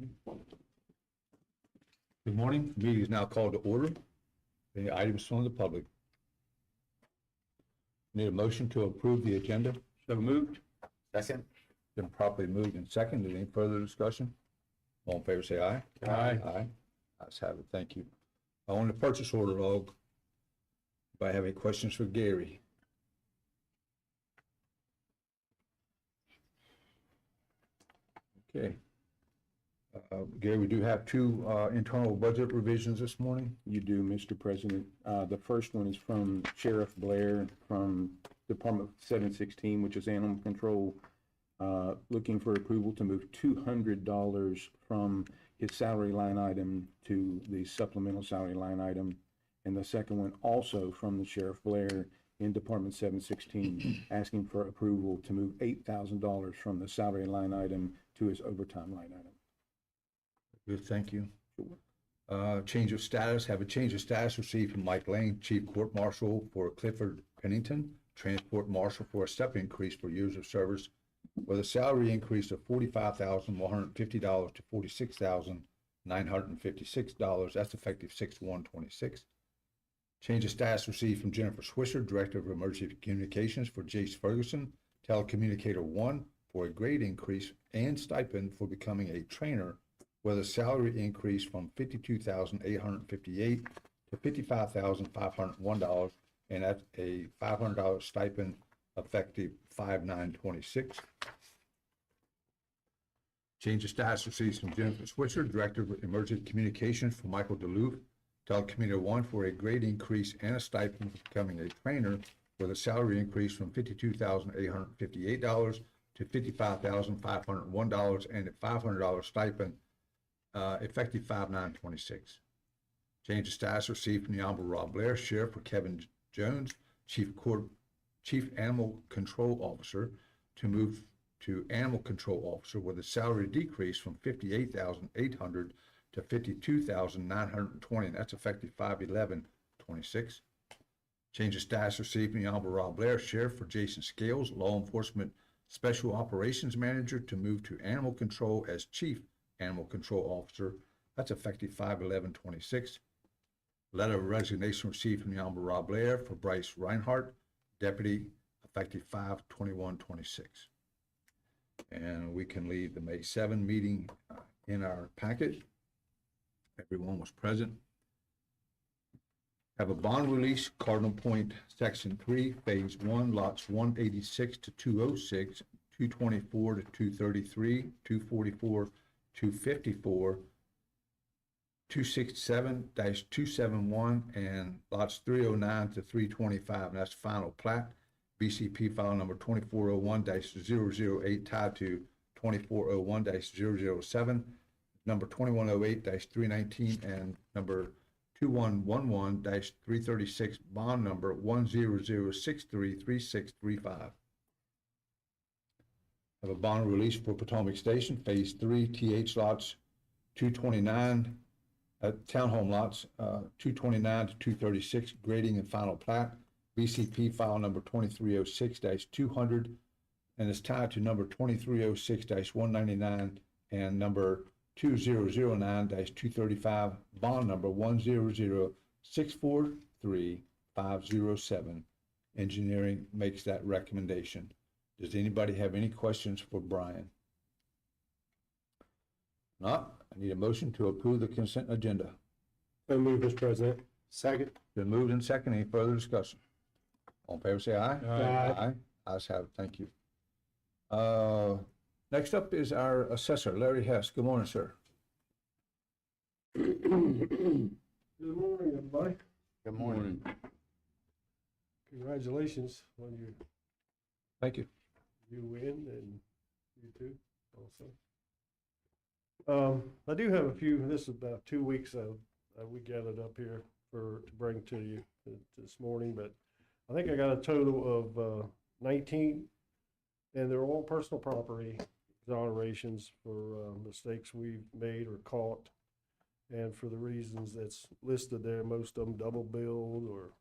Good morning. The meeting is now called to order. Any items from the public? Need a motion to approve the agenda? So moved. Second. Been properly moved and seconded. Any further discussion? All in favor, say aye. Aye. Aye. Ayes have it. Thank you. On the purchase order log, do I have any questions for Gary? Okay. Gary, we do have two internal budget revisions this morning. You do, Mr. President. The first one is from Sheriff Blair from Department 716, which is Animal Control, looking for approval to move $200 from his salary line item to the supplemental salary line item. And the second one also from the Sheriff Blair in Department 716, asking for approval to move $8,000 from the salary line item to his overtime line item. Good, thank you. Change of status, have a change of status received from Mike Lane, Chief Court Marshal for Clifford Pennington, Transport Marshal for a step increase for years of service with a salary increase of $45,150 to $46,956. That's effective 6/1/26. Change of status received from Jennifer Swisher, Director of Emergency Communications for Jace Ferguson, Telecommunicator 1 for a grade increase and stipend for becoming a trainer with a salary increase from $52,858 to $55,501, and that's a $500 stipend effective 5/9/26. Change of status received from Jennifer Switzer, Director of Emergency Communications for Michael DeLuve, Telecommunicator 1 for a grade increase and a stipend for becoming a trainer with a salary increase from $52,858 to $55,501 and a $500 stipend effective 5/9/26. Change of status received from the Honorable Rob Blair, Sheriff for Kevin Jones, Chief Animal Control Officer, to move to Animal Control Officer with a salary decrease from $58,800 to $52,920, and that's effective 5/11/26. Change of status received from the Honorable Rob Blair, Sheriff for Jason Scales, Law Enforcement Special Operations Manager, to move to Animal Control as Chief Animal Control Officer. That's effective 5/11/26. Letter of resignation received from the Honorable Rob Blair for Bryce Reinhardt, Deputy, effective 5/21/26. And we can leave the May 7 meeting in our packet. Everyone was present. Have a bond release, Cardinal Point, Section 3, Phase 1, Lots 186 to 206, 224 to 233, 244, 254, 267-271, and lots 309 to 325, and that's final plat. BCP file number 2401-008 tied to 2401-007, number 2108-319, and number 2111-336, bond number 100633635. Have a bond release for Potomac Station, Phase 3, TH lots 229, townhome lots 229 to 236, grading and final plat. BCP file number 2306-200, and is tied to number 2306-199 and number 2009-235, bond number 100643507. Engineering makes that recommendation. Does anybody have any questions for Brian? Not, I need a motion to approve the consent agenda. So moved, Mr. President. Second. Been moved and seconded. Any further discussion? All in favor, say aye. Aye. Ayes have it. Thank you. Next up is our assessor, Larry Hess. Good morning, sir. Good morning, everybody. Good morning. Congratulations on your, Thank you. you win, and you too also. I do have a few, this is about 2 weeks we gathered up here to bring to you this morning, but I think I got a total of 19, and they're all personal property exonerations for mistakes we've made or caught, and for the reasons that's listed there, most of them double billed or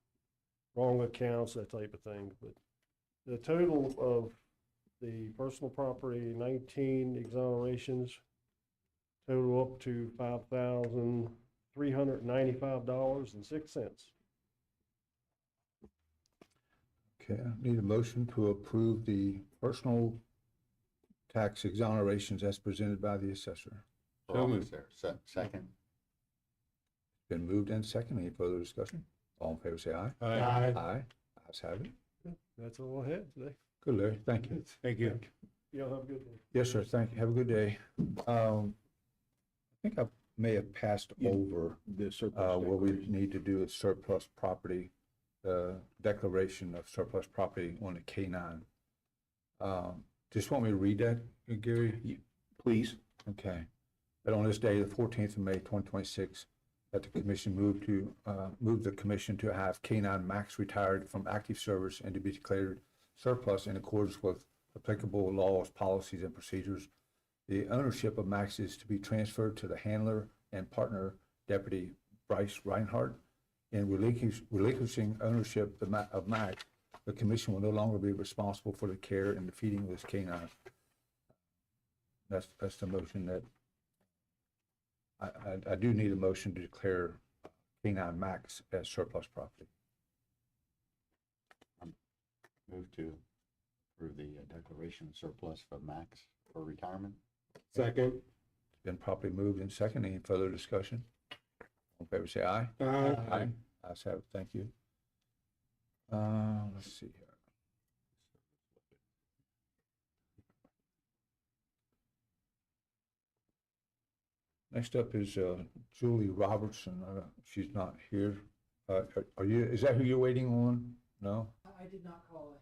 wrong accounts, that type of thing. But the total of the personal property, 19 exonerations, total up to $5,395.06. Okay, I need a motion to approve the personal tax exonerations as presented by the assessor. So moved, sir. Second. Been moved and seconded. Any further discussion? All in favor, say aye. Aye. Aye. Ayes have it. That's all I had today. Good, Larry. Thank you. Thank you. Y'all have a good one. Yes, sir. Thank you. Have a good day. I think I may have passed Yeah. over The surplus what we declaration. need to do is surplus property, declaration of surplus property on the K-9. Just want me to read that, Gary? Please. Okay. That on this day, the 14th of May, 2026, that the commission move the commission to have K-9 Max retired from active service and to be declared surplus in accordance with applicable laws, policies, and procedures. The ownership of Max is to be transferred to the handler and partner, Deputy Bryce Reinhardt. In relinquishing ownership of Max, the commission will no longer be responsible for the care and the feeding of this K-9. That's the motion that I do need a motion to declare K-9 Max as surplus property. Move to approve the declaration of surplus for Max for retirement. Second. It's been properly moved and second. Any further discussion? All in favor, say aye. Aye. Ayes have it. Thank you. Let's see here. Next up is Julie Robertson. She's not here. Are you, is that who you're waiting on? No? I did not call ahead.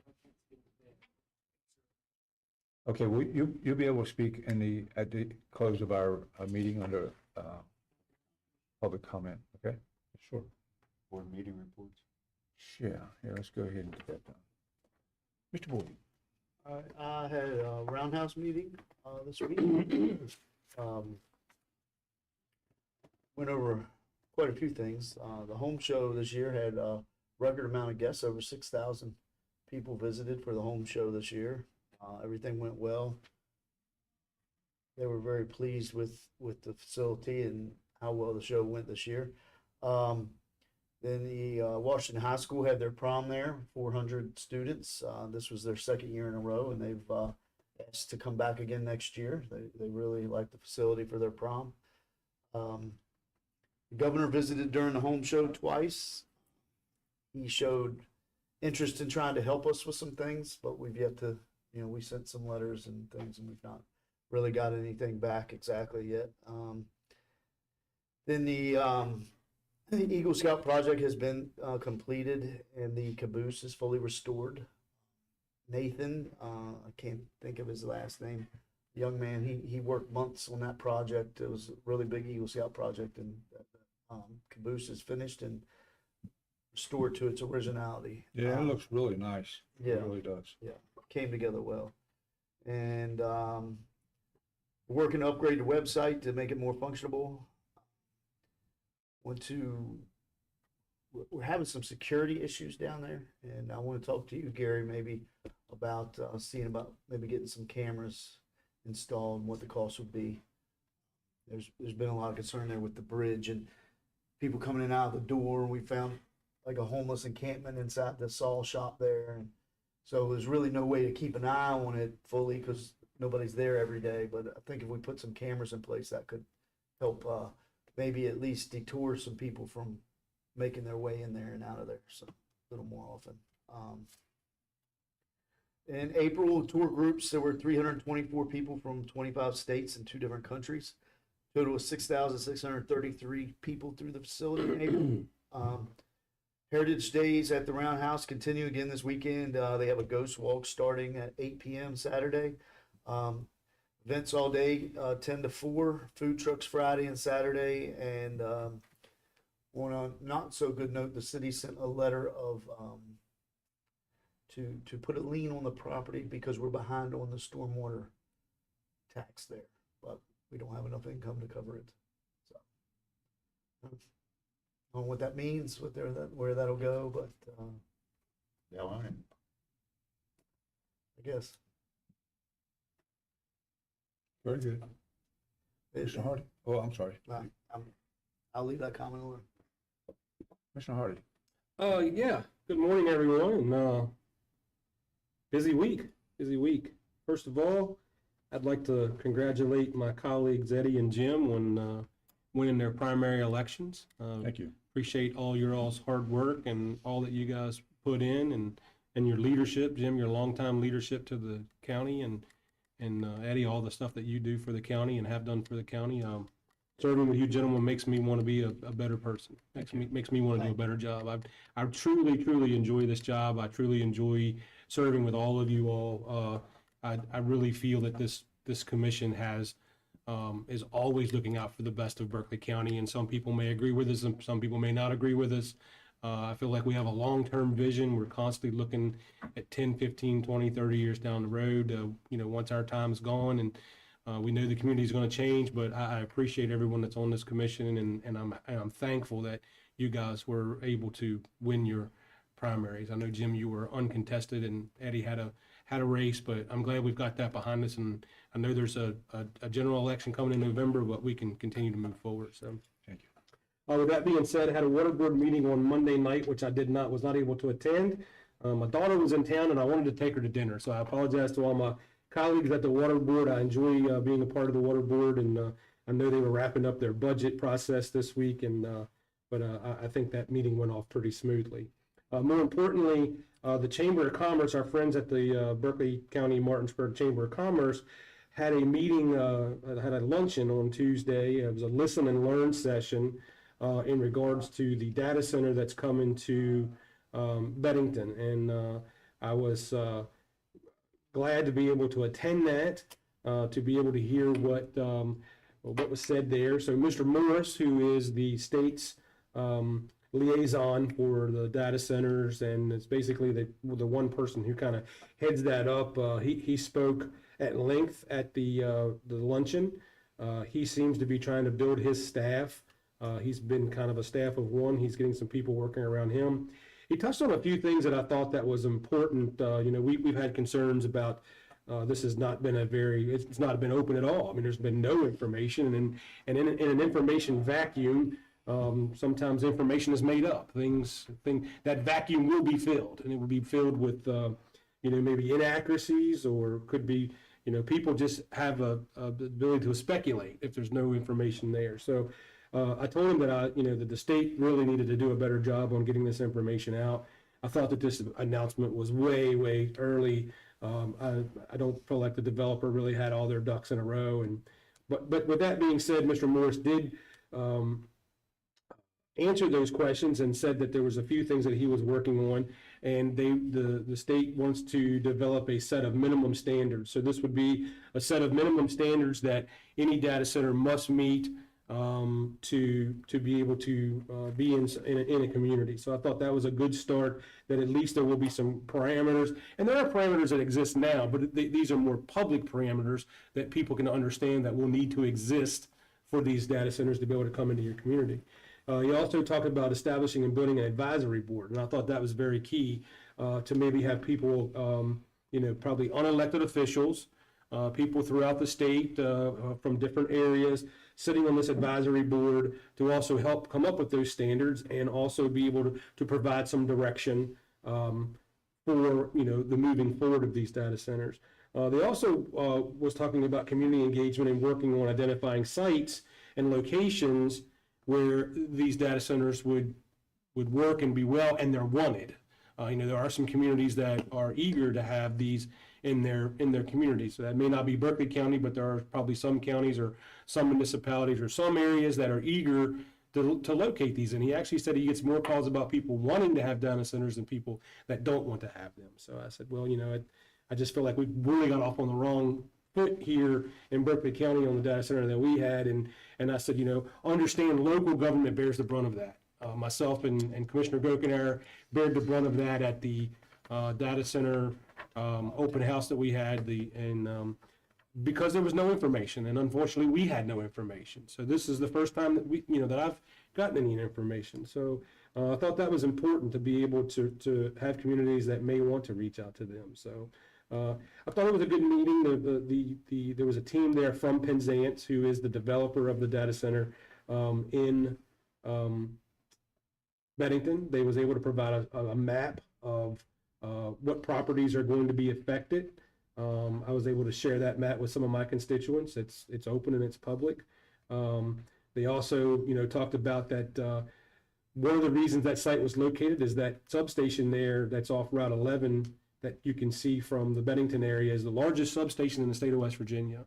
I can't speak today. Okay, well, you'll be able to speak at the close of our meeting under public comment, okay? Sure. Board meeting reports. Yeah, let's go ahead and get that done. Mr. Boyd. I had a roundhouse meeting this week. Went over quite a few things. The home show this year had a record amount of guests. Over 6,000 people visited for the home show this year. Everything went well. They were very pleased with the facility and how well the show went this year. Then the Washington High School had their prom there, 400 students. This was their second year in a row, and they've asked to come back again next year. They really like the facility for their prom. The governor visited during the home show twice. He showed interest in trying to help us with some things, but we've yet to, we sent some letters and things, and we've not really got anything back exactly yet. Then the Eagle Scout project has been completed, and the caboose is fully restored. Nathan, I can't think of his last name, young man, he worked months on that project. It was a really big Eagle Scout project, and caboose is finished and restored to its originality. Yeah, it looks really nice. Yeah. It really does. Yeah, came together well. And we're working to upgrade the website to make it more functionable. We're having some security issues down there, and I want to talk to you, Gary, maybe about seeing about maybe getting some cameras installed and what the cost would be. There's been a lot of concern there with the bridge and people coming in and out of the door. We found like a homeless encampment inside the saw shop there, and so there's really no way to keep an eye on it fully because nobody's there every day. But I think if we put some cameras in place, that could help maybe at least detour some people from making their way in there and out of there so a little more often. In April, tour groups, there were 324 people from 25 states and 2 different countries. Total was 6,633 people through the facility in April. Heritage Days at the Roundhouse continue again this weekend. They have a ghost walk starting at 8 p.m. Saturday. Events all day, 10 to 4. Food trucks Friday and Saturday. And on a not so good note, the city sent a letter of to put a lien on the property because we're behind on the stormwater tax there, but we don't have enough income to cover it. So I don't know what that means, where that'll go, but They'll own it. I guess. Very good. Mr. Hardy? Oh, I'm sorry. I'll leave that comment alone. Mr. Hardy? Yeah, good morning, everyone, and, busy week. First of all, I'd like to congratulate my colleagues Eddie and Jim on, winning their primary elections. Thank you. Appreciate all your all's hard work and all that you guys put in and your leadership, Jim, your longtime leadership to the county, and Eddie, all the stuff that you do for the county and have done for the county. Serving with you gentlemen makes me want to be a better person. Makes me want to do a better job. I truly enjoy this job. I truly enjoy serving with all of you all. I really feel that this commission is always looking out for the best of Berkeley County, and some people may agree with us and some people may not agree with us. I feel like we have a long-term vision. We're constantly looking at 10, 15, 20, 30 years down the road, once our time is gone, and we know the community is going to change, but I appreciate everyone that's on this commission, and I'm thankful that you guys were able to win your primaries. I know, Jim, you were uncontested, and Eddie had a race, but I'm glad we've got that behind us, and I know there's a general election coming in November, but we can continue to move forward. So, Thank you. with that being said, I had a water board meeting on Monday night, which I was not able to attend. My daughter was in town, and I wanted to take her to dinner, so I apologize to all my colleagues at the water board. I enjoy being a part of the water board, and I know they were wrapping up their budget process this week, but I think that meeting went off pretty smoothly. More importantly, the Chamber of Commerce, our friends at the Berkeley County Martinsburg Chamber of Commerce, had a meeting, had a luncheon on Tuesday. It was a listen and learn session in regards to the data center that's coming to Bennington, and I was glad to be able to attend that, to be able to hear what was said there. So Mr. Morris, who is the state's liaison for the data centers, and it's basically the one person who kind of heads that up, he spoke at length at the luncheon. He seems to be trying to build his staff. He's been kind of a staff of one. He's getting some people working around him. He touched on a few things that I thought that was important. We've had concerns about this has not been it's not been open at all. I mean, there's been no information, and in an information vacuum, sometimes information is made up. That vacuum will be filled, and it will be filled with maybe inaccuracies, or could be people just have the ability to speculate if there's no information there. So I told him that that the state really needed to do a better job on getting this information out. I thought that this announcement was way early. I don't feel like the developer really had all their ducks in a row. But with that being said, Mr. Morris did answer those questions and said that there was a few things that he was working on, and the state wants to develop a set of minimum standards. So this would be a set of minimum standards that any data center must meet to be able to be in a community. So I thought that was a good start, that at least there will be some parameters. And there are parameters that exist now, but these are more public parameters that people can understand that will need to exist for these data centers to be able to come into your community. He also talked about establishing and building an advisory board, and I thought that was very key, to maybe have people, probably unelected officials, people throughout the state from different areas sitting on this advisory board to also help come up with those standards, and also be able to provide some direction for the moving forward of these data centers. They also was talking about community engagement and working on identifying sites and locations where these data centers would work and be well, and they're wanted. There are some communities that are eager to have these in their community. So that may not be Berkeley County, but there are probably some counties or some municipalities or some areas that are eager to locate these. And he actually said he gets more calls about people wanting to have data centers than people that don't want to have them. So I said, well, I just feel like we really got off on the wrong foot here in Berkeley County on the data center that we had. And I said, understand local government bears the brunt of that. Myself and Commissioner Gokenauer bared the brunt of that at the data center open house that we had, because there was no information, and unfortunately we had no information. So this is the first time that that I've gotten any information. So I thought that was important, to be able to have communities that may want to reach out to them. So I thought it was a good meeting. There was a team there from Penzance, who is the developer of the data center in Bennington. They was able to provide a map of what properties are going to be affected. I was able to share that map with some of my constituents. It's open and it's public. They also, talked about that one of the reasons that site was located is that substation there that's off Route 11 that you can see from the Bennington area is the largest substation in the state of West Virginia.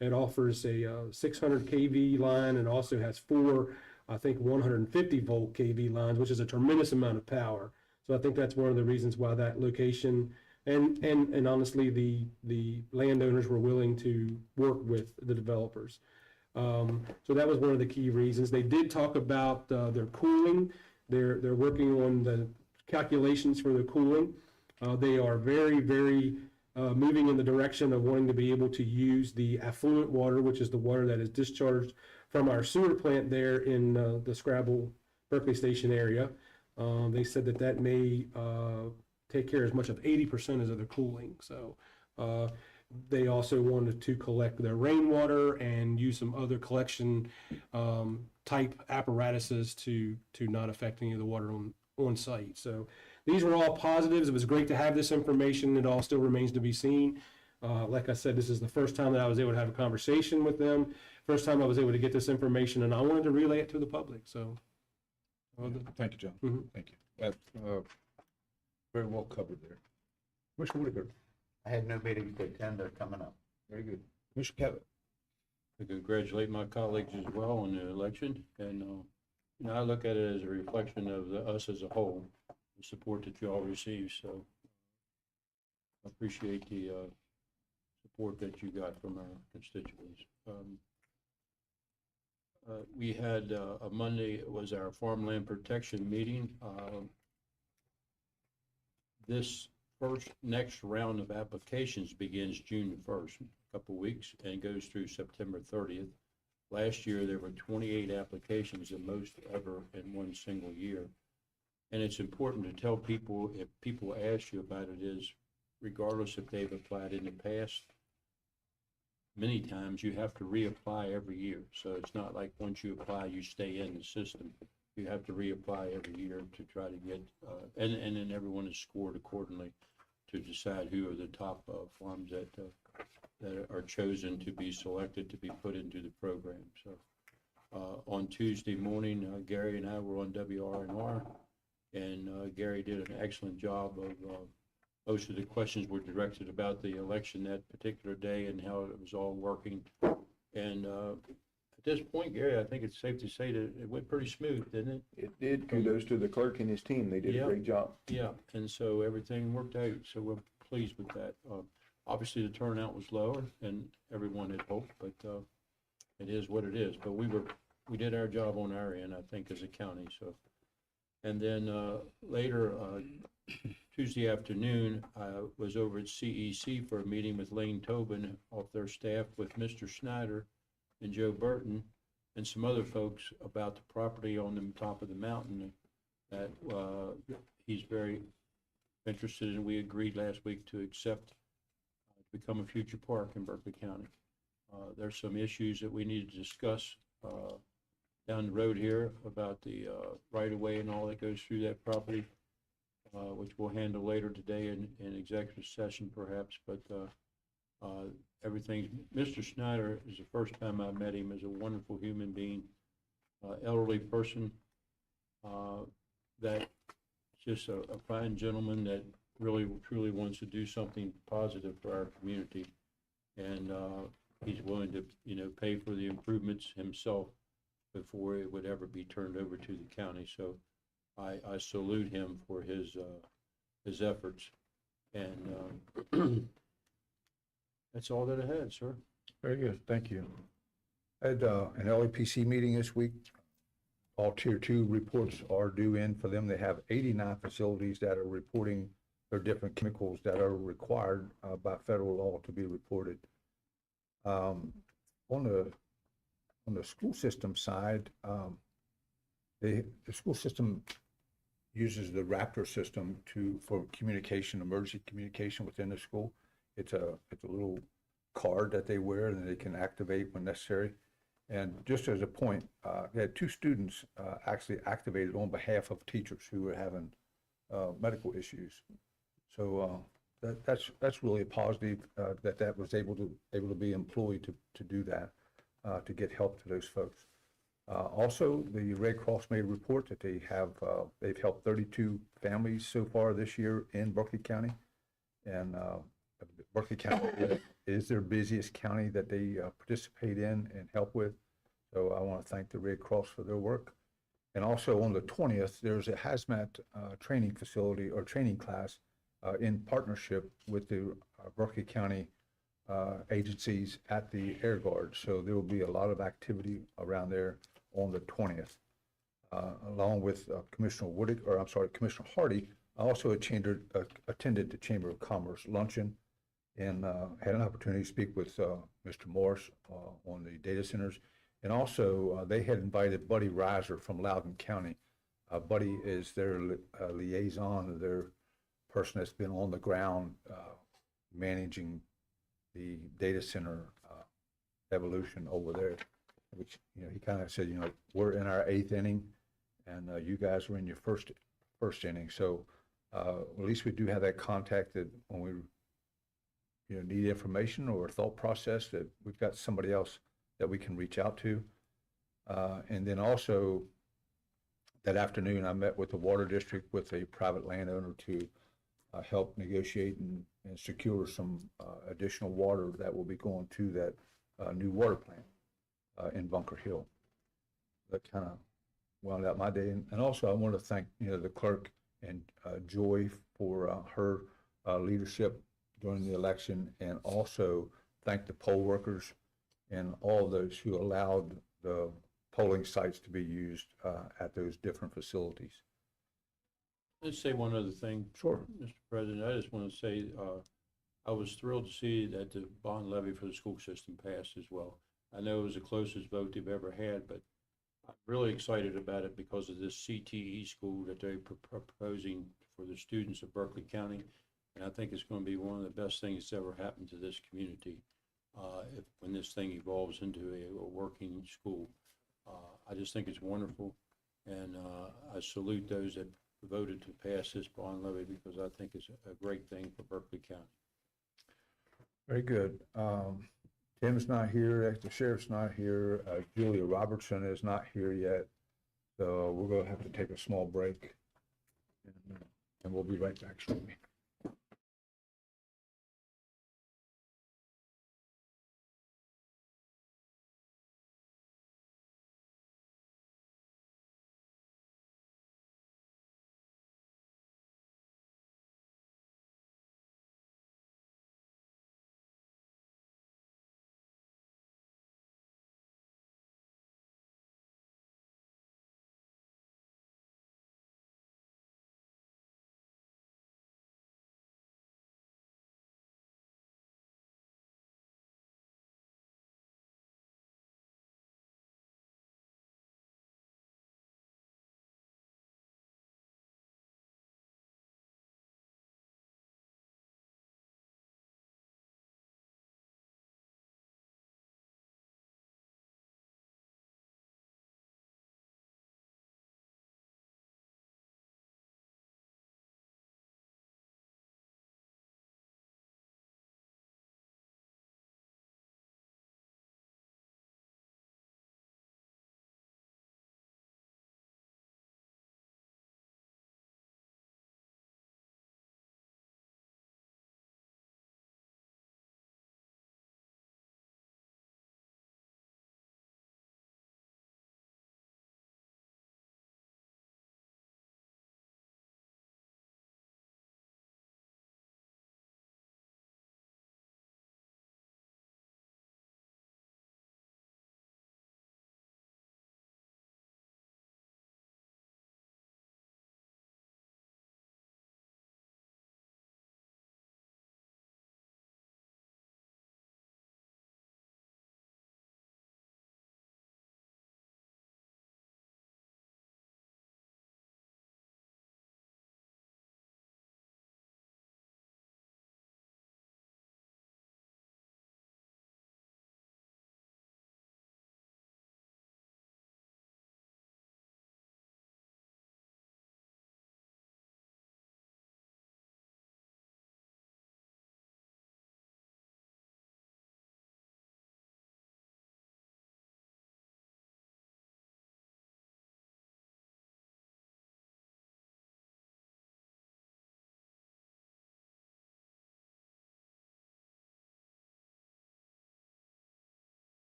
It offers a 600 kV line and also has 4, I think, 150 volt kV lines, which is a tremendous amount of power. So I think that's one of the reasons why that location and honestly the landowners were willing to work with the developers. So that was one of the key reasons. They did talk about their cooling. They're working on the calculations for the cooling. They are very, very moving in the direction of wanting to be able to use the affluent water, which is the water that is discharged from our sewer plant there in the Scrabble Berkeley Station area. They said that may take care as much of 80% of their cooling. So they also wanted to collect their rainwater and use some other collection type apparatuses to not affect any of the water on site. So these were all positives. It was great to have this information. It all still remains to be seen. Like I said, this is the first time that I was able to have a conversation with them. First time I was able to get this information, and I wanted to relay it to the public. So, Thank you, John. Mhm. Thank you. That's very well covered there. Commissioner Whitaker, I had no meetings to attend, they're coming up. very good. Commissioner Cavett. I congratulate my colleagues as well on the election, and, I look at it as a reflection of us as a whole, the support that you all receive, so I appreciate the, support that you got from our constituents. We had, a Monday, it was our farmland protection meeting. This next round of applications begins June 1st, a couple of weeks, and goes through September 30th. Last year, there were 28 applications, the most ever in one single year. And it's important to tell people, if people ask you about it, is regardless if they've applied in the past, many times you have to reapply every year. So it's not like once you apply, you stay in the system. You have to reapply every year to try to get, and then everyone is scored accordingly to decide who are the top farms that are chosen to be selected to be put into the program. So on Tuesday morning, Gary and I were on WRNR, and Gary did an excellent job of, most of the questions were directed about the election that particular day and how it was all working. And at this point, Gary, I think it's safe to say that it went pretty smooth, didn't it? It did. Kudos to the clerk and his team. They did a Yeah. great job. Yeah, and so everything worked out, so we're pleased with that. Obviously, the turnout was lower than everyone had hoped, but it is what it is. But we did our job on our end, I think, as a county, so. And then later, Tuesday afternoon, I was over at CEC for a meeting with Lane Tobin off their staff with Mr. Schneider and Joe Burton and some other folks about the property on the top of the mountain that he's very interested in. We agreed last week to accept, to become a future park in Berkeley County. There's some issues that we need to discuss down the road here about the right-of-way and all that goes through that property, which we'll handle later today in executive session perhaps, but everything. Mr. Schneider is the first time I met him, is a wonderful human being, elderly person, that just a fine gentleman that really truly wants to do something positive for our community, and he's willing to pay for the improvements himself before it would ever be turned over to the county. So I salute him for his efforts, and that's all that I had, sir. Very good, thank you. I had an LAPC meeting this week. All Tier 2 reports are due in for them. They have 89 facilities that are reporting their different chemicals that are required by federal law to be reported. On the school system side, the school system uses the Raptor system for communication, emergency communication within the school. It's a little card that they wear and they can activate when necessary. And just as a point, we had two students actually activated on behalf of teachers who were having medical issues. So that's really a positive that was able to be employed to do that, to get help to those folks. Also, the Red Cross made a report that they've helped 32 families so far this year in Berkeley County. And Berkeley County is their busiest county that they participate in and help with. So I want to thank the Red Cross for their work. And also on the 20th, there's a hazmat training facility or training class in partnership with the Berkeley County agencies at the Air Guard. So there will be a lot of activity around there on the 20th. Along with Commissioner Hardy, I also attended the Chamber of Commerce luncheon and had an opportunity to speak with Mr. Morris on the data centers. And also, they had invited Buddy Reiser from Loudoun County. Buddy is their liaison, their person that's been on the ground managing the data center evolution over there, which, he kind of said, we're in our 8th inning and you guys are in your first inning. So at least we do have that contact that when we need information or a thought process, that we've got somebody else that we can reach out to. And then also that afternoon, I met with the water district with a private landowner to help negotiate and secure some additional water that will be going to that new water plant in Bunker Hill. That kind of wound out my day. And also I want to thank, the clerk and Joy for her leadership during the election, and also thank the poll workers and all those who allowed the polling sites to be used at those different facilities. Let's say one other thing. Sure. Mr. President, I just want to say, I was thrilled to see that the bond levy for the school system passed as well. I know it was the closest vote they've ever had, but I'm really excited about it because of this CTE school that they're proposing for the students of Berkeley County. And I think it's going to be one of the best things that's ever happened to this community when this thing evolves into a working school. I just think it's wonderful. And I salute those that voted to pass this bond levy because I think it's a great thing for Berkeley County. Very good. Tim's not here, the sheriff's not here, Julia Robertson is not here yet. So we're going to have to take a small break and we'll be right back shortly.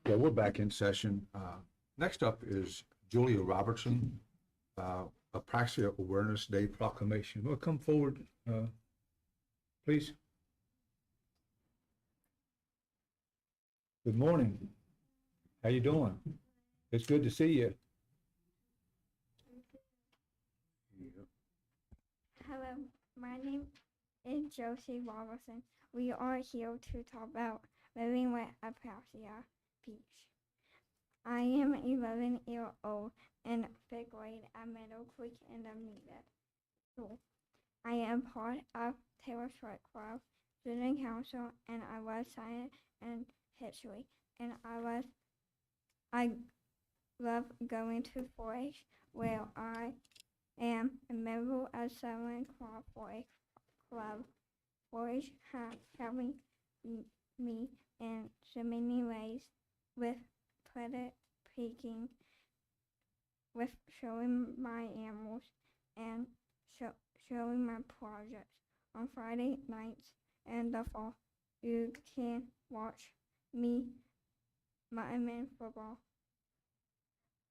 Yeah, we're back in session. Next up is Julia Robertson, Apraxia Awareness Day Proclamation. Will come forward, please. Good morning. How you doing? It's good to see you. Hello, my name is Josie Robertson. We are here to talk about living with apraxia speech. I am 11 years old in 5th grade at Meadow Creek Intermediate School. I am part of Taylor Swift Club, student council, and I was science and history. And I love going to 4-H where I am a member of 7 Club 4-H Club. 4-H has helped me in so many ways with credit picking, with showing my animals, and showing my projects. On Friday nights in the fall, you can watch me, my men football,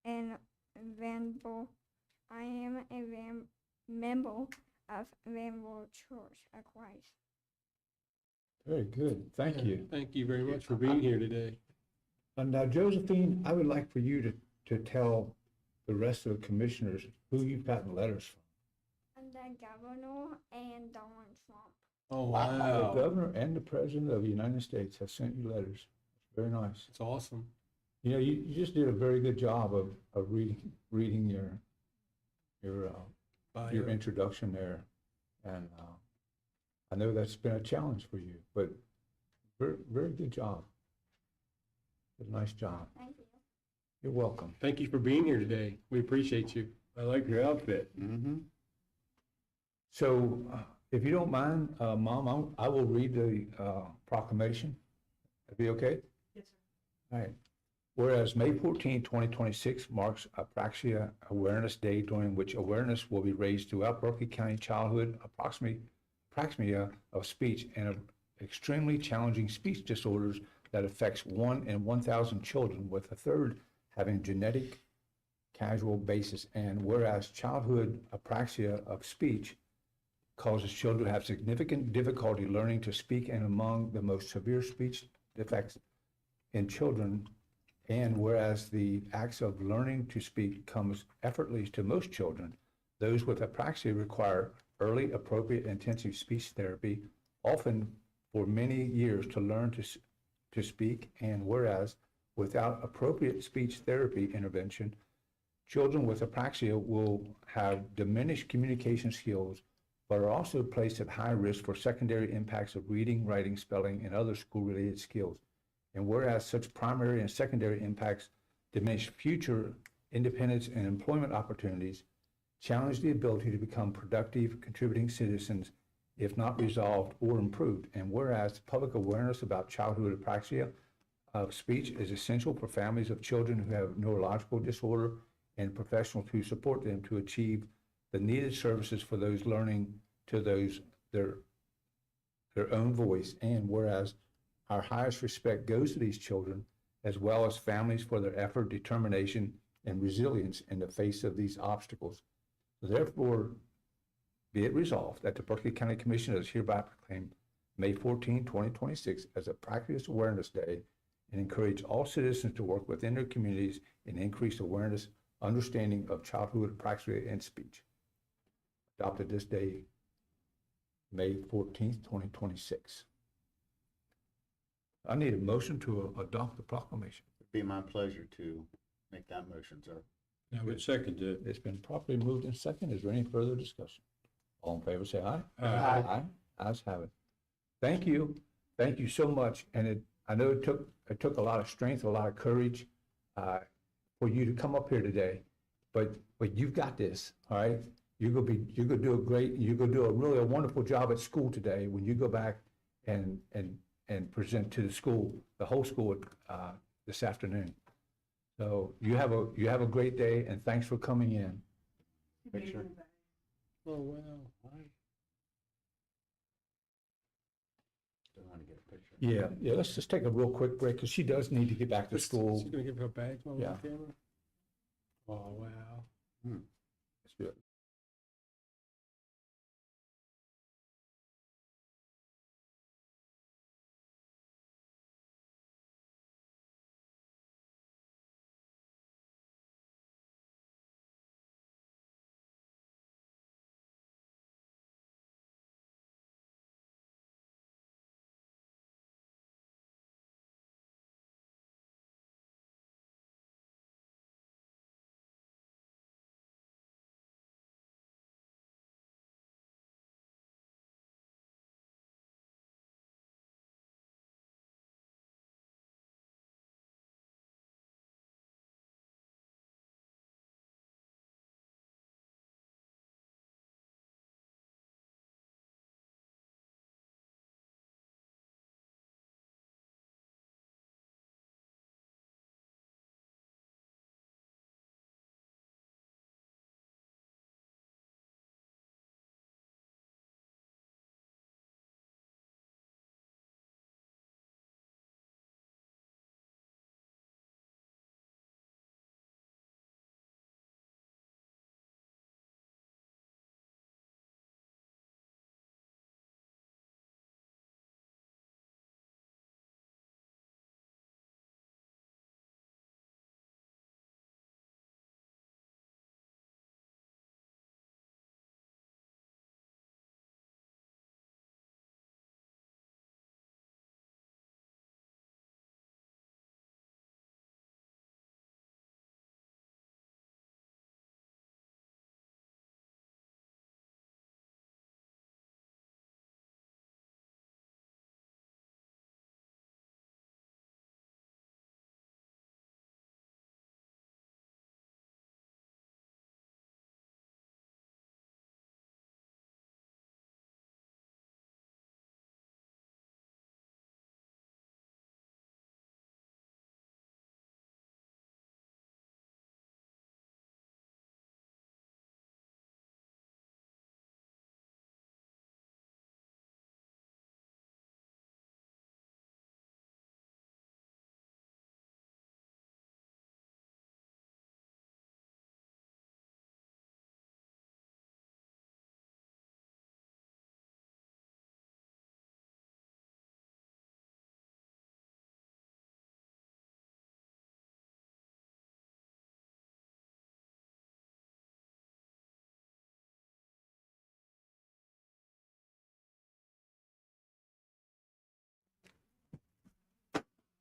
and Vanderbilt. I am a member of Vanderbilt Church of Christ. Very good. Thank you. Thank you very much for being here today. And now, Josephine, I would like for you to tell the rest of the commissioners who you've gotten letters from. And the governor and Donald Trump. Oh, The wow. governor and the president of the United States have sent you letters. Very nice. It's awesome. You know, you just did a very good job of reading your Bio. introduction there, and I know that's been a challenge for you, but very, very good job. A nice job. Thank you. You're welcome. Thank you for being here today. We appreciate you. I like your outfit. So, if you don't mind, Mom, I will read the proclamation. That'd be okay? Yes, sir. All right. Whereas May 14, 2026 marks Apraxia Awareness Day, during which awareness will be raised throughout Berkeley County childhood apraxia of speech and of extremely challenging speech disorders that affects 1 in 1,000 children, with a third having genetic causal basis. And whereas childhood apraxia of speech causes children to have significant difficulty learning to speak, and among the most severe speech defects in children, and whereas the acts of learning to speak comes effortlessly to most children, those with apraxia require early, appropriate, intensive speech therapy, often for many years, to learn to speak. And whereas without appropriate speech therapy intervention, children with apraxia will have diminished communication skills, but are also placed at high risk for secondary impacts of reading, writing, spelling, and other school-related skills. And whereas such primary and secondary impacts diminish future independence and employment opportunities, challenge the ability to become productive, contributing citizens if not resolved or improved. And whereas public awareness about childhood apraxia of speech is essential for families of children who have neurological disorder and professionals who support them to achieve the needed services for those learning to their own voice. And whereas our highest respect goes to these children, as well as families, for their effort, determination, and resilience in the face of these obstacles. Therefore, be it resolved that the Berkeley County Commission does hereby proclaim May 14, 2026 as a Practice Awareness Day, and encourage all citizens to work within their communities and increase awareness, understanding of childhood apraxia and speech. Adopted this day, May 14th, 2026. I need a motion to adopt the proclamation. It'd be my pleasure to make that motion, sir. I would second it. It's been properly moved in second. Is there any further discussion? All in favor, say aye. Aye. Ayes have it. Thank you. Thank you so much. And I know it took a lot of strength, a lot of courage for you to come up here today, but you've got this, all right? You're gonna do a wonderful job at school today when you go back and present to the school, the whole school, this afternoon. So you have a great day, and thanks for coming in. Make sure. Oh, wow. Don't want to get a picture. Yeah, let's just take a real quick break, because she does need to get back to school. She's gonna give her bags while we're on Yeah. camera? Oh, wow. Let's do it.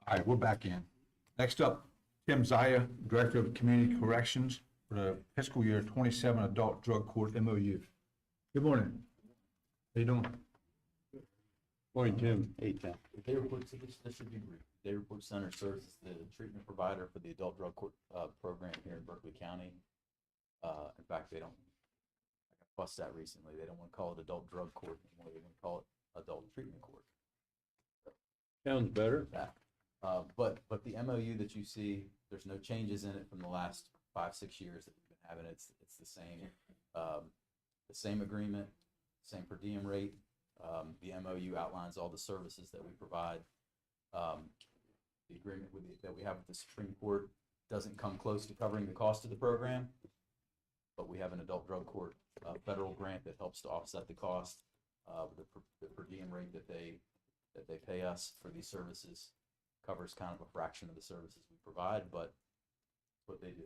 All right, we're back in. Next up, Tim Zaya, Director of Community Corrections for the fiscal year 27 Adult Drug Court MOU. Good morning. How you doing? Morning, Tim. Hey, Tim. The day report, so this should be brief. The Day Report Center serves as the treatment provider for the adult drug court program here in Berkeley County. In fact, they don't, I got fussed at recently, they don't want to call it adult drug court anymore, they want to call it adult treatment court. Sounds better. That. But the MOU that you see, there's no changes in it from the last 5-6 years that we've been having. It's the same agreement, same per diem rate. The MOU outlines all the services that we provide. The agreement that we have with the Supreme Court doesn't come close to covering the cost of the program, but we have an adult drug court federal grant that helps to offset the cost. The per diem rate that they pay us for these services covers kind of a fraction of the services we provide, but it's what they do.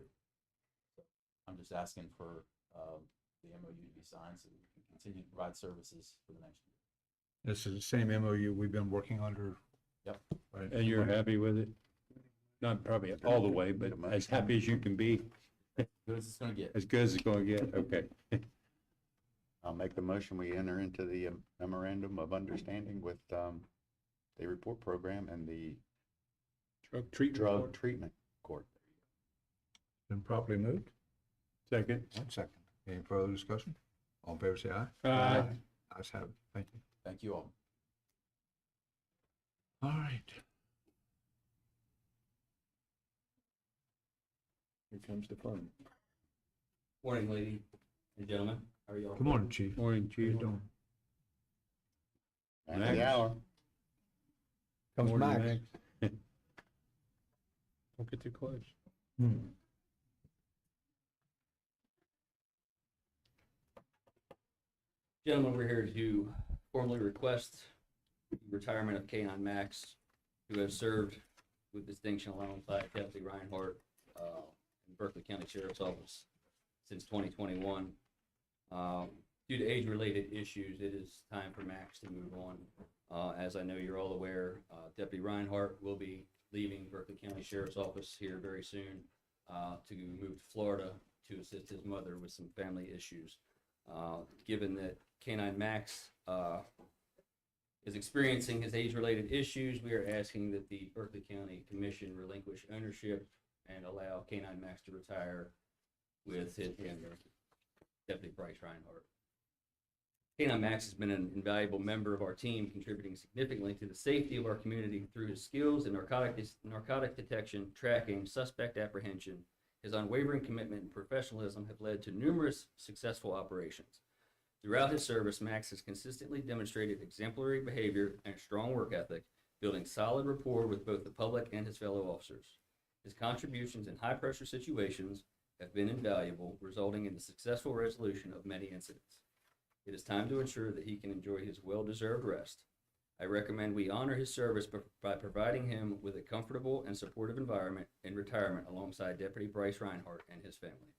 So I'm just asking for the MOU to be signed so that we can continue to provide services for the next year. This is the same MOU we've been working under. Yep. Right. And you're happy with it? Not probably all the way, but as happy as you can be, Good as it's gonna get. as good as it's gonna get, okay. I'll make the motion. We enter into the memorandum of understanding with the report program and the drug treatment court. Been properly moved. Second. 1 second. Any further discussion? All in favor, say aye. Aye. Ayes have it. Thank you. Thank you all. All right. Here comes the fun. Morning, ladies and gentlemen. How are y'all? Good morning, Chief. Morning, How you Chief. doing? Back of the hour. Comes Morning, Max. Don't get too close. Hmm. Gentlemen, we're here to formally request the retirement of K-9 Max, who has served with distinction alongside Deputy Reinhardt in Berkeley County Sheriff's Office since 2021. Due to age-related issues, it is time for Max to move on. As I know you're all aware, Deputy Reinhardt will be leaving Berkeley County Sheriff's Office here very soon to move to Florida to assist his mother with some family issues. Given that K-9 Max is experiencing his age-related issues, we are asking that the Berkeley County Commission relinquish ownership and allow K-9 Max to retire with his handler, Deputy Bryce Reinhardt. K-9 Max has been an invaluable member of our team, contributing significantly to the safety of our community through his skills in narcotic detection, tracking, suspect apprehension. His unwavering commitment and professionalism have led to numerous successful operations. Throughout his service, Max has consistently demonstrated exemplary behavior and a strong work ethic, building solid rapport with both the public and his fellow officers. His contributions in high-pressure situations have been invaluable, resulting in the successful resolution of many incidents. It is time to ensure that he can enjoy his well-deserved rest. I recommend we honor his service by providing him with a comfortable and supportive environment in retirement alongside Deputy Bryce Reinhardt and his family.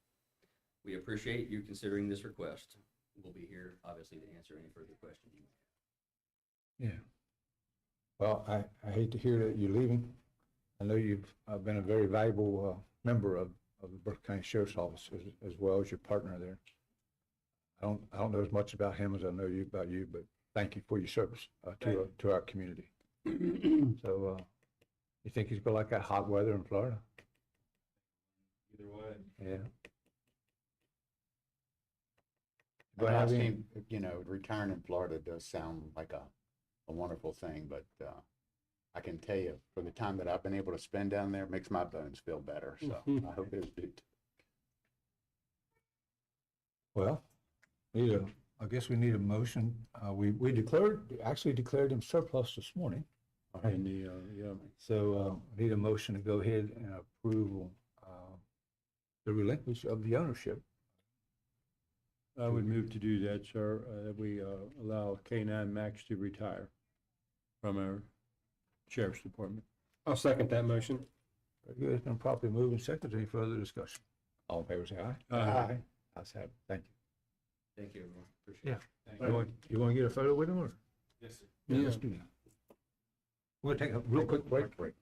We appreciate you considering this request. We'll be here, obviously, to answer any further questions you may have. Yeah. Well, I hate to hear that you're leaving. I know you've been a very valuable member of the Berkeley County Sheriff's Office as well as your partner there. I don't know as much about him as I know about you, but thank you for your service to our community. So, you think he's gonna like that hot weather in Florida? Either way. Yeah. But I've seen, retiring in Florida does sound like a wonderful thing, but I can tell you, for the time that I've been able to spend down there, it makes my bones feel better, so I hope it do. Well, I guess we need a motion. We actually declared him surplus this morning. And the, yeah, So, need a motion to go ahead and approve the relinquish of the ownership. I would move to do that, sir, that we allow K-9 Max to retire from our sheriff's department. I'll second that motion. Very good. It's been properly moved and seconded. Any further discussion? All in favor, say aye. Aye. Ayes have it. Thank you. Thank you, everyone. Appreciate it. Yeah. You want to get a photo with him or? Yes, sir. Yeah, let's do that. We're going to take a real quick break.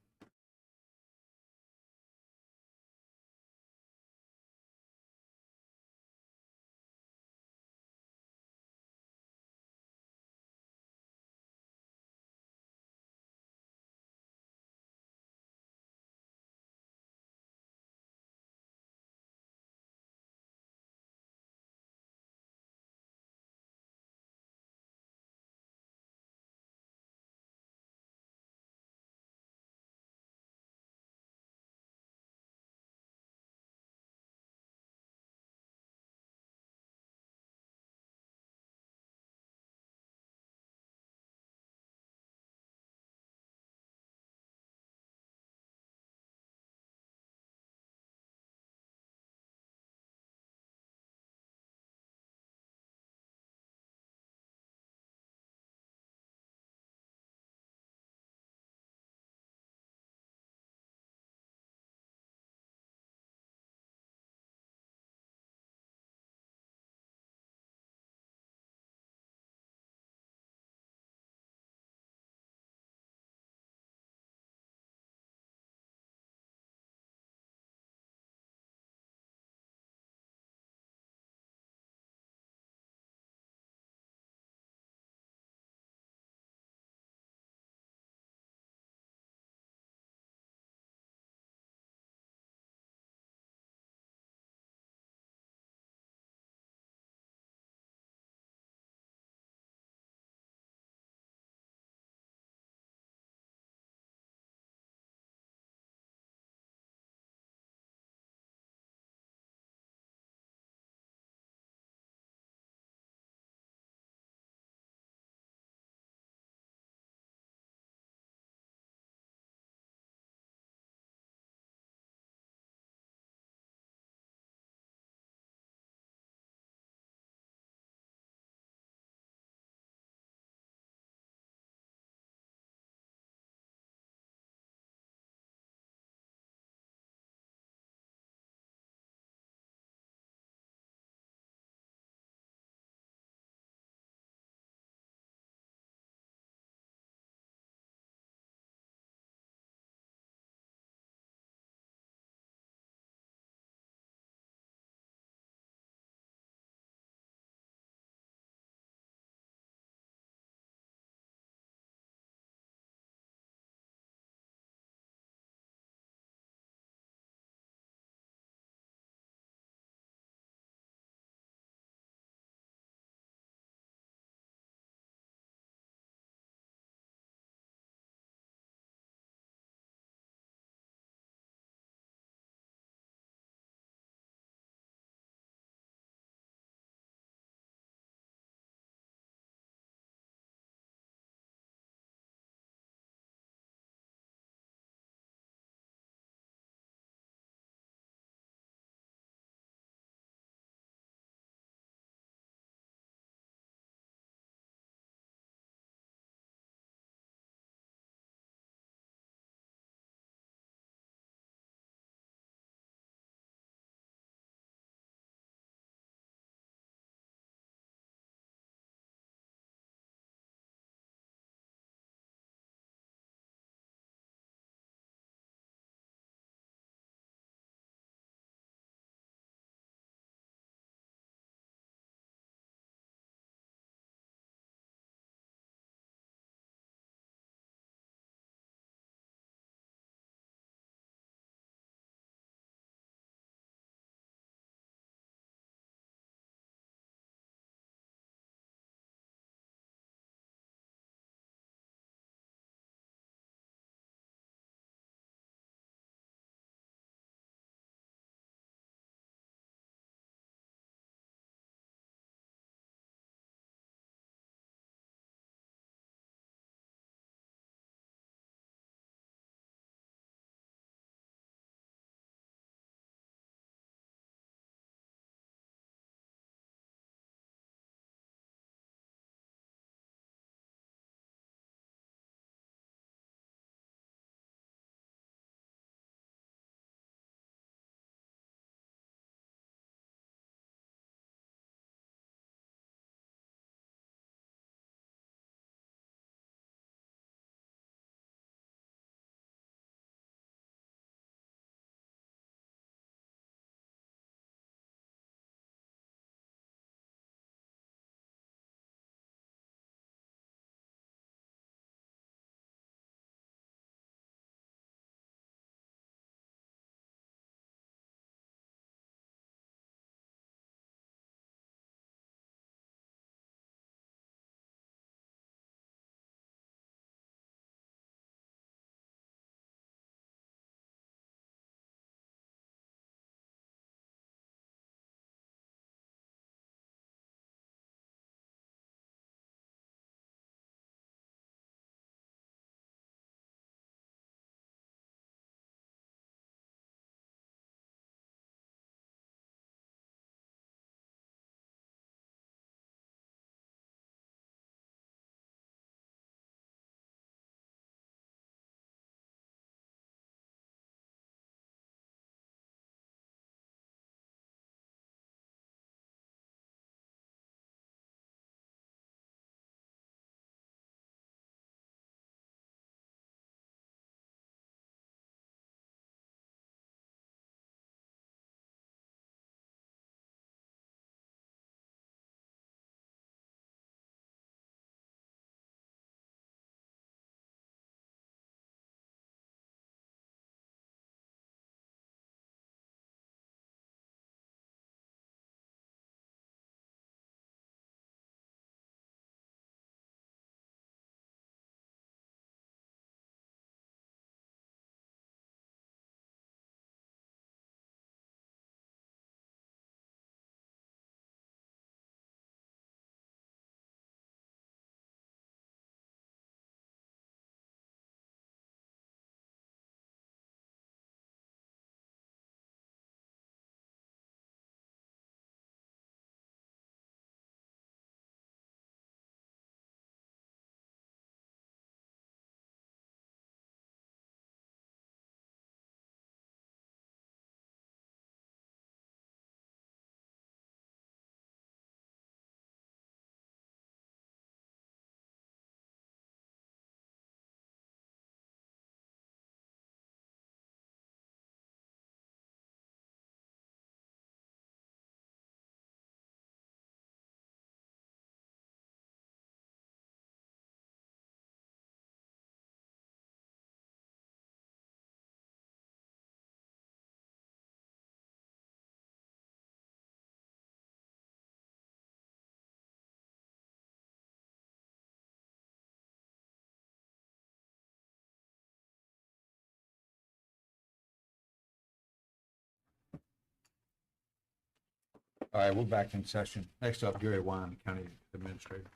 All right, we're back in session. Next up, Gary Wine, County Administrator.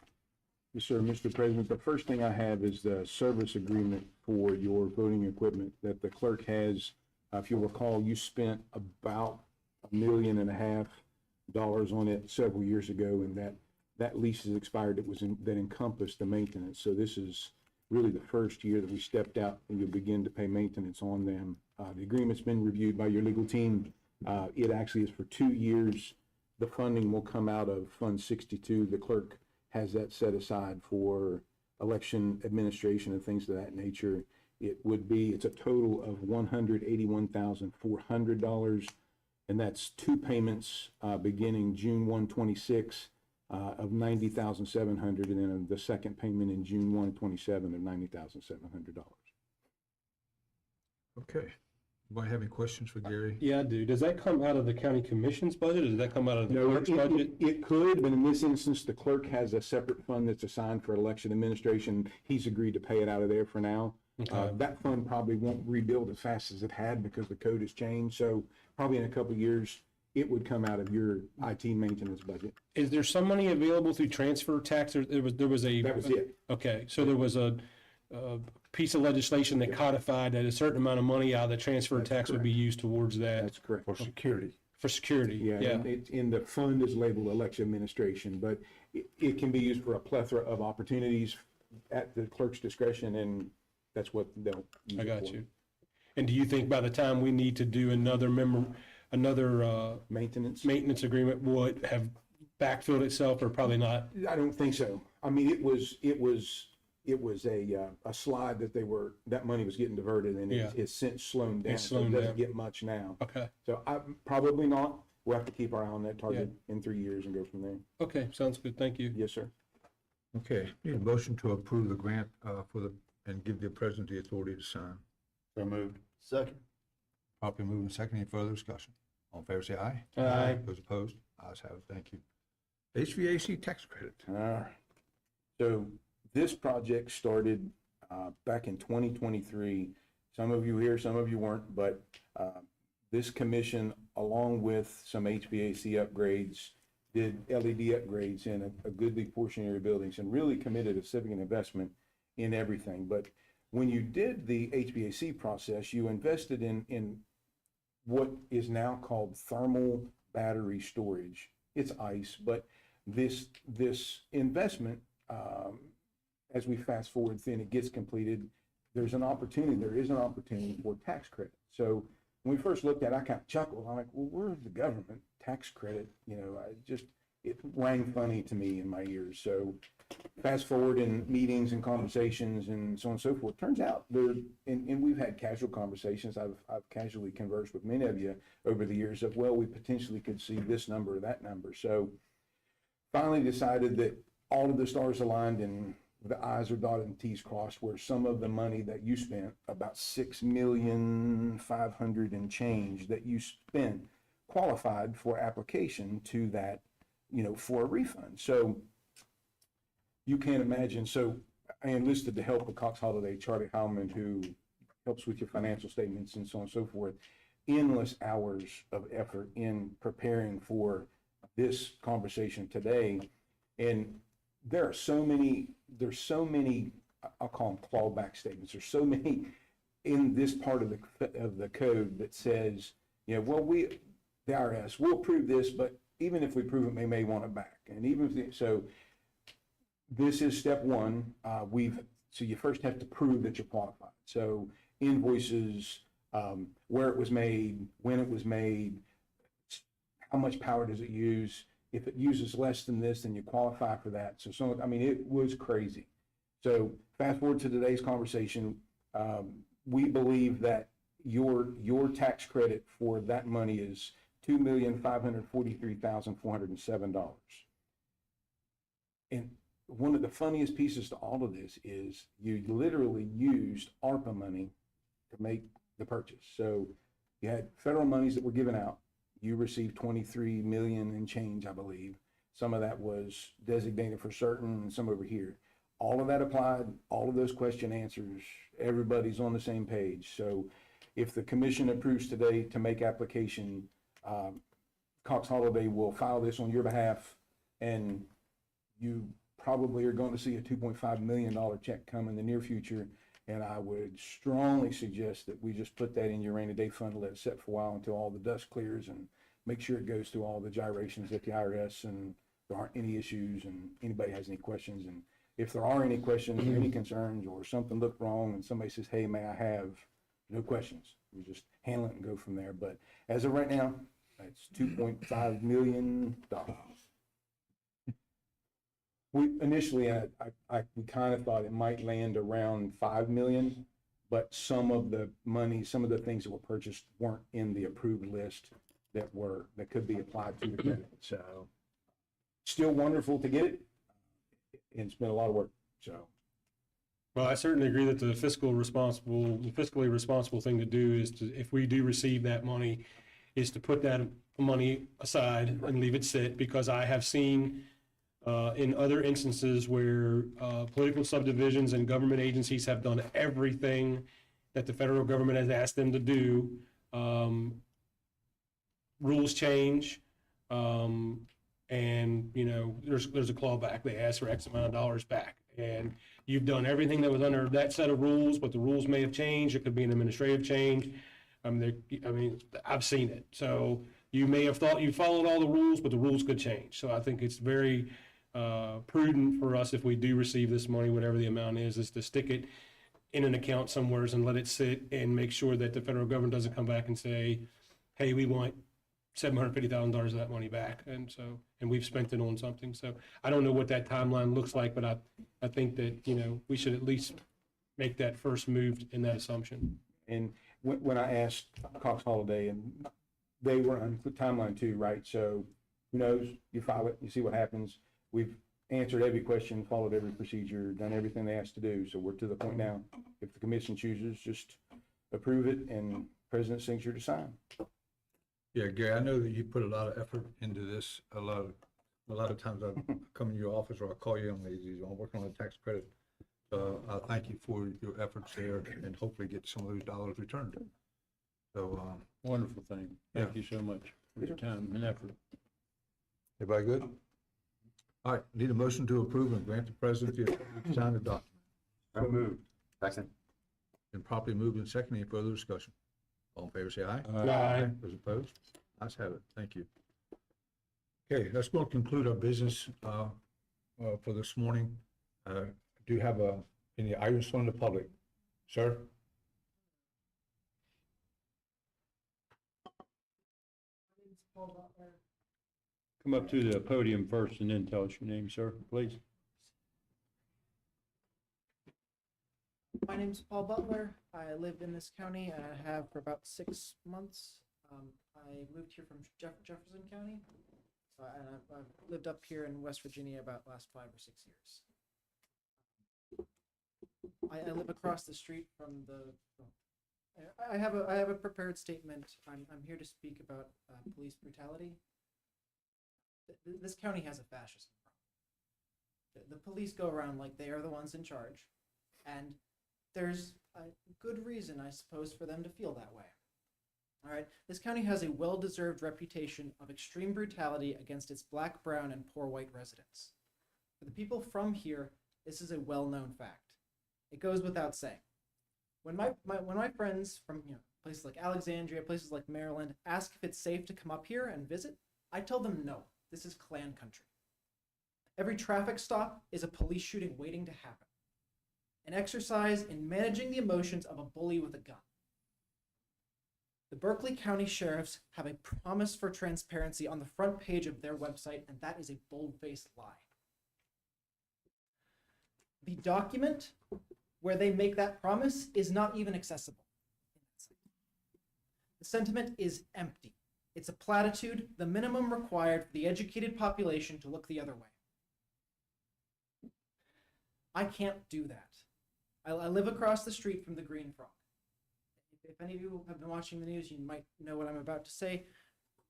Yes, sir, Mr. President. The first thing I have is the service agreement for your voting equipment that the clerk has. If you'll recall, you spent about $1.5 million on it several years ago, and that lease has expired. That encompassed the maintenance. So this is really the first year that we stepped out and you'll begin to pay maintenance on them. The agreement's been reviewed by your legal team. It actually is for 2 years. The funding will come out of Fund 62. The clerk has that set aside for election administration and things of that nature. It's a total of $181,400, and that's 2 payments beginning June 1, 26 of $90,700, and then the second payment in June 1, 27 of $90,700. Okay. Anybody have any questions for Gary? Yeah, I do. Does that come out of the county commission's budget, or does that come out of the No, clerk's budget? it could, but in this instance, the clerk has a separate fund that's assigned for election administration. He's agreed to pay it out of there for now. Okay. That fund probably won't rebuild as fast as it had because the code has changed. So probably in a couple of years, it would come out of your IT maintenance budget. Is there some money available through transfer tax, or there was a? That was it. Okay, so there was a piece of legislation that codified that a certain amount of money out of the transfer tax would be used towards that. That's correct. For security. For security, Yeah, and it's in the fund is labeled election administration, but it can be used for a plethora of opportunities at the clerk's discretion, and that's what they'll use I it got for. you. And do you think by the time we need to do another Maintenance? maintenance agreement would have backfilled itself, or probably not? I don't think so. I mean, it was a slide that money was getting diverted, and Yeah. it's since slowed down. It's So it slowed doesn't down. get much now. Okay, So probably not. We'll have to keep our eye on that target in 3 years and go from there. okay, sounds good, thank you. Yes, sir. Okay, need a motion to approve the grant and give the president the authority to sign. So moved. Second. Properly moved and second. Any further discussion? All in favor, say aye. Aye. Those opposed? Ayes have it. Thank you. HVAC tax credit. All right. So this project started back in 2023. Some of you here, some of you weren't, but this commission, along with some HVAC upgrades, did LED upgrades in a goodly portion of your buildings and really committed a significant investment in everything. But when you did the HVAC process, you invested in what is now called thermal battery storage. It's ICE, but this investment, as we fast forward, then it gets completed, there is an opportunity for tax credit. So when we first looked at it, I kind of chuckled. I'm like, well, where's the government tax credit? It rang funny to me in my ears. So fast forward in meetings and conversations and so on and so forth, turns out and we've had casual conversations. I've casually conversed with many of you over the years of, well, we potentially could see this number or that number. So finally decided that all of the stars aligned and the I's are dotted and T's crossed, where some of the money that you spent, about $6,500,000 and change that you spent, qualified for application to that, for a refund. So you can't imagine. So I enlisted the help of Cox Holiday, Charlie Howman, who helps with your financial statements and so on and so forth. Endless hours of effort in preparing for this conversation today. And there's so many, I'll call them clawback statements. There's so many in this part of the code that says, well, the IRS will approve this, but even if we prove it, they may want it back. And so this is step one. So you first have to prove that you're qualified. So invoices, where it was made, when it was made, how much power does it use? If it uses less than this, then you qualify for that. So it was crazy. So fast forward to today's conversation. We believe that your tax credit for that money is $2,543,407. And one of the funniest pieces to all of this is you literally used ARPA money to make the purchase. So you had federal monies that were given out. You received 23 million and change, I believe. Some of that was designated for certain and some over here. All of that applied, all of those question answers, everybody's on the same page. So if the commission approves today to make application, Cox Holiday will file this on your behalf, and you probably are going to see a $2.5 million check come in the near future. And I would strongly suggest that we just put that in your rainy day fund, let it sit for a while until all the dust clears, and make sure it goes through all the gyrations at the IRS and there aren't any issues and anybody has any questions. And if there are any questions or any concerns or something looked wrong and somebody says, hey, may I have, no questions. We just handle it and go from there. But as of right now, it's $2.5 million. We initially, we kind of thought it might land around 5 million, but some of the money, some of the things that were purchased weren't in the approved list that could be applied to the credit. So still wonderful to get it. And it's been a lot of work, so. Well, I certainly agree that the fiscally responsible thing to do is to, if we do receive that money, is to put that money aside and leave it sit, because I have seen in other instances where political subdivisions and government agencies have done everything that the federal government has asked them to do. Rules change, and there's a clawback. They ask for X amount of dollars back, and you've done everything that was under that set of rules, but the rules may have changed. It could be an administrative change. I've seen it. So you may have thought you followed all the rules, but the rules could change. So I think it's very prudent for us, if we do receive this money, whatever the amount is to stick it in an account somewhere and let it sit and make sure that the federal government doesn't come back and say, hey, we want $750,000 of that money back. And we've spent it on something. So I don't know what that timeline looks like, but I think that, we should at least make that first move in that assumption. And when I asked Cox Holiday, and they were on the timeline too, right? So who knows? You file it, you see what happens. We've answered every question, followed every procedure, done everything they asked to do. So we're to the point now. If the commission chooses, just approve it and president's signature to sign. Yeah, Gary, I know that you put a lot of effort into this. A lot of times I come in your office or I call you on these, I'm working on a tax credit. So I thank you for your efforts there and hopefully get some of those dollars returned. So, Wonderful thing. Thank you so much for your time and effort. everybody good? All right, need a motion to approve and grant the president the authority to sign the document. So moved. Second. Been properly moved and second. Any further discussion? All in favor, say aye. Aye. Those opposed? Ayes have it. Thank you. Okay, that's going to conclude our business for this morning. Do you have any items from the public? Sir? Come up to the podium first and then tell us your name, sir, please. My name's Paul Butler. I live in this county and I have for about 6 months. I moved here from Jefferson County, and I've lived up here in West Virginia about the last 5 or 6 years. I live across the street from the. I have a prepared statement. I'm here to speak about police brutality. This county has a fascist problem. The police go around like they are the ones in charge, and there's a good reason, I suppose, for them to feel that way. All right, this county has a well-deserved reputation of extreme brutality against its black, brown, and poor white residents. For the people from here, this is a well-known fact. It goes without saying. When my friends from places like Alexandria, places like Maryland, ask if it's safe to come up here and visit, I tell them no. This is Klan country. Every traffic stop is a police shooting waiting to happen. An exercise in managing the emotions of a bully with a gun. The Berkeley County Sheriffs have a promise for transparency on the front page of their website, and that is a bold-faced lie. The document where they make that promise is not even accessible. The sentiment is empty. It's a platitude, the minimum required for the educated population to look the other way. I can't do that. I live across the street from the Green Frog. If any of you have been watching the news, you might know what I'm about to say.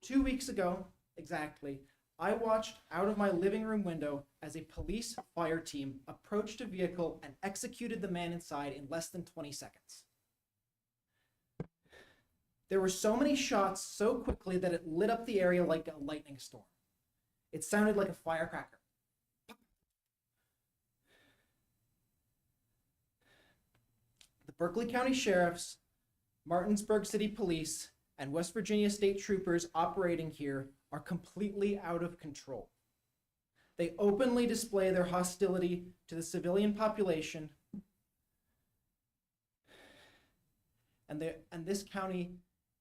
2 weeks ago, exactly, I watched out of my living room window as a police fire team approached a vehicle and executed the man inside in less than 20 seconds. There were so many shots so quickly that it lit up the area like a lightning storm. It sounded like a firecracker. The Berkeley County Sheriffs, Martinsburg City Police, and West Virginia State Troopers operating here are completely out of control. They openly display their hostility to the civilian population, and this county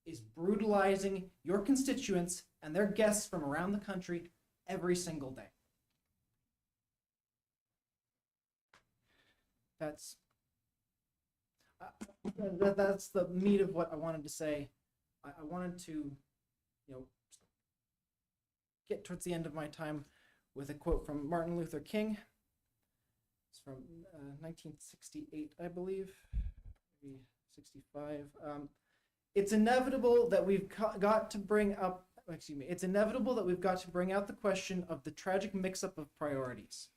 is brutalizing your constituents and their guests from around the country every single day. That's the meat of what I wanted to say. I wanted to, get towards the end of my time with a quote from Martin Luther King. It's from 1968, I believe, maybe 65. It's inevitable that we've got to bring up, it's inevitable that we've got to bring out the question of the tragic mix-up of priorities.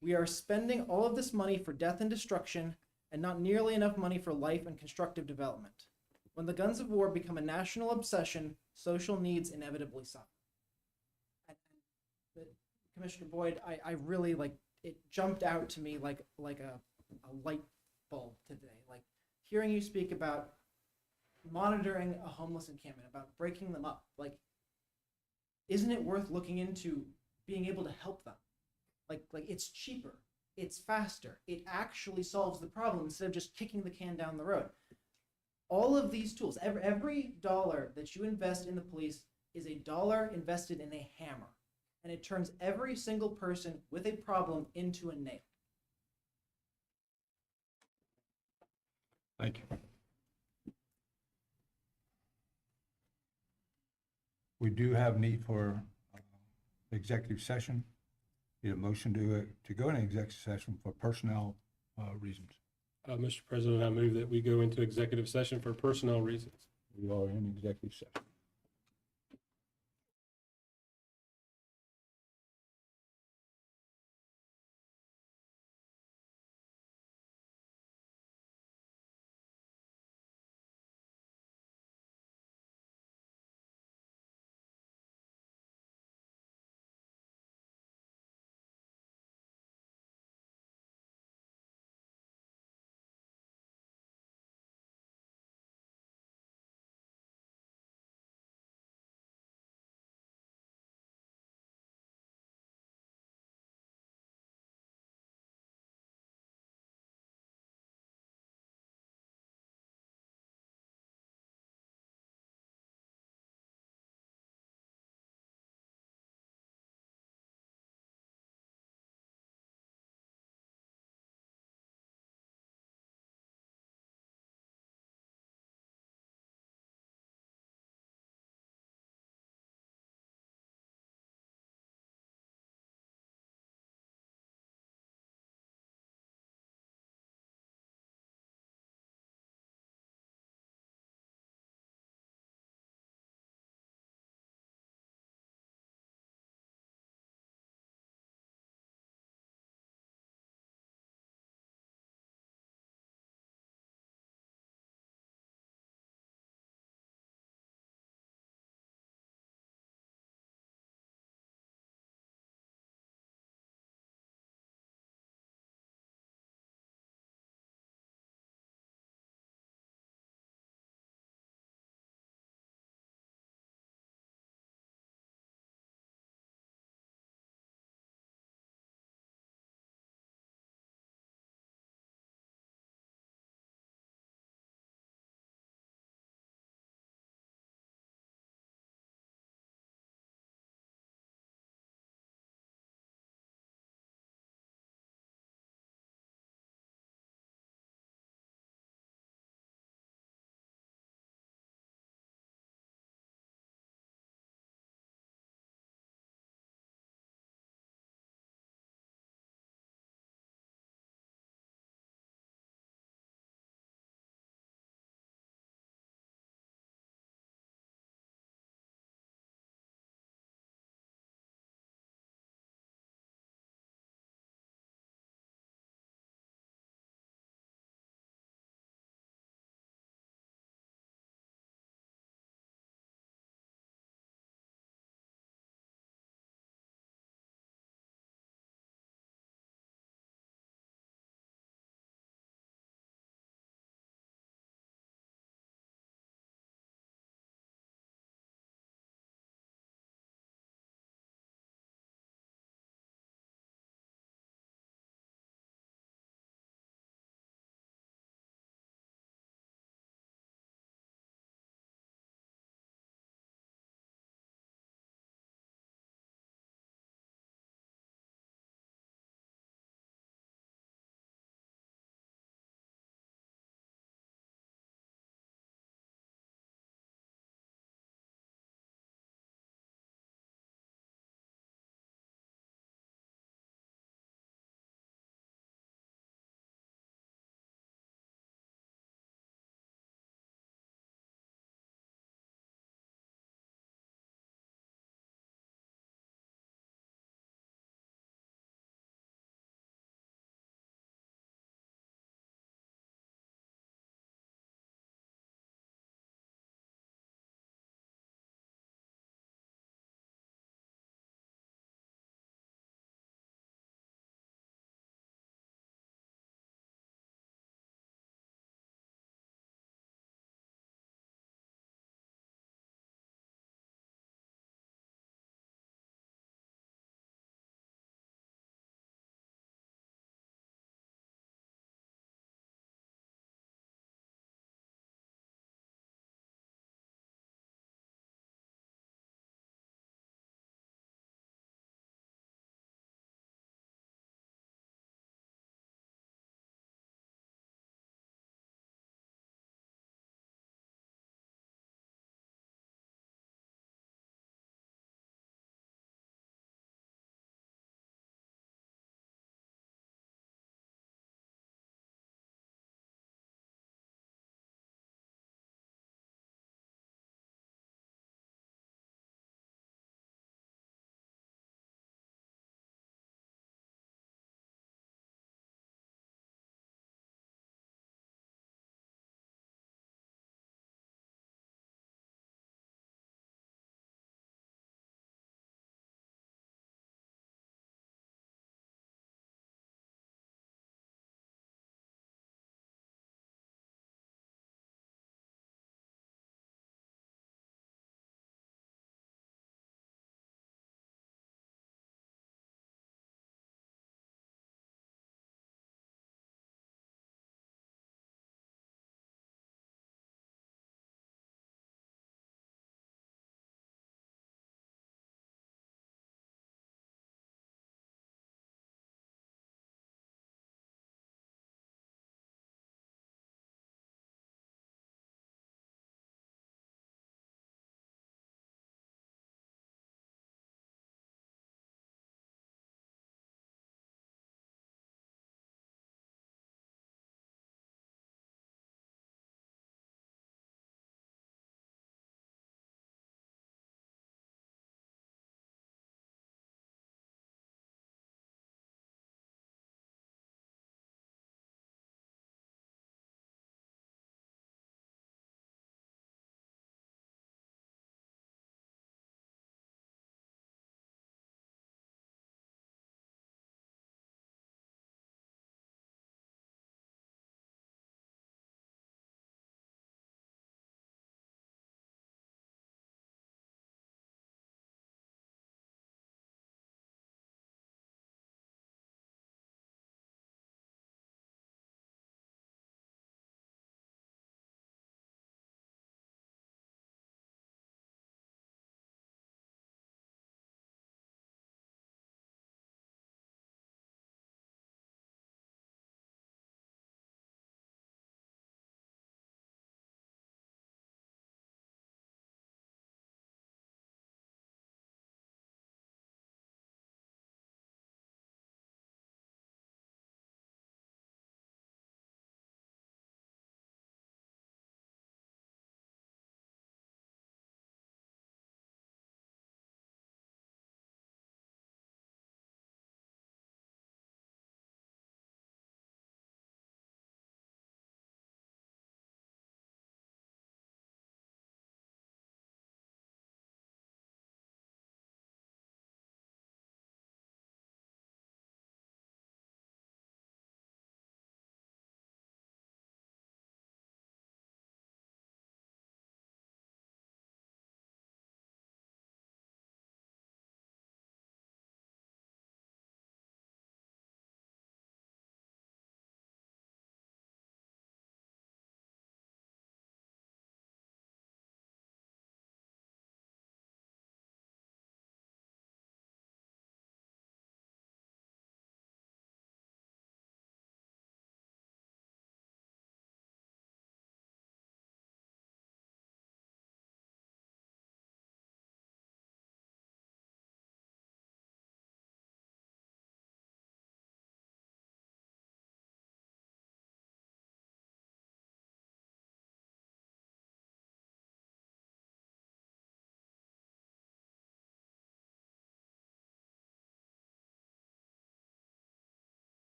We are spending all of this money for death and destruction, and not nearly enough money for life and constructive development. When the guns of war become a national obsession, social needs inevitably suffer. Commissioner Boyd, I really it jumped out to me like a light bulb today. Like hearing you speak about monitoring a homeless encampment, about breaking them up. Like, isn't it worth looking into being able to help them? Like it's cheaper, it's faster, it actually solves the problem instead of just kicking the can down the road. All of these tools, every dollar that you invest in the police is a dollar invested in a hammer. And it turns every single person with a problem into a nail. Thank you. We do have need for executive session. Need a motion to go into executive session for personnel reasons. Mr. President, I move that we go into executive session for personnel reasons. We are in executive session.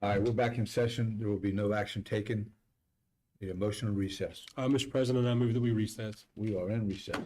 All right, we're back in session. There will be no action taken. The motion to recess. Mr. President, I move that we recess. We are in recess.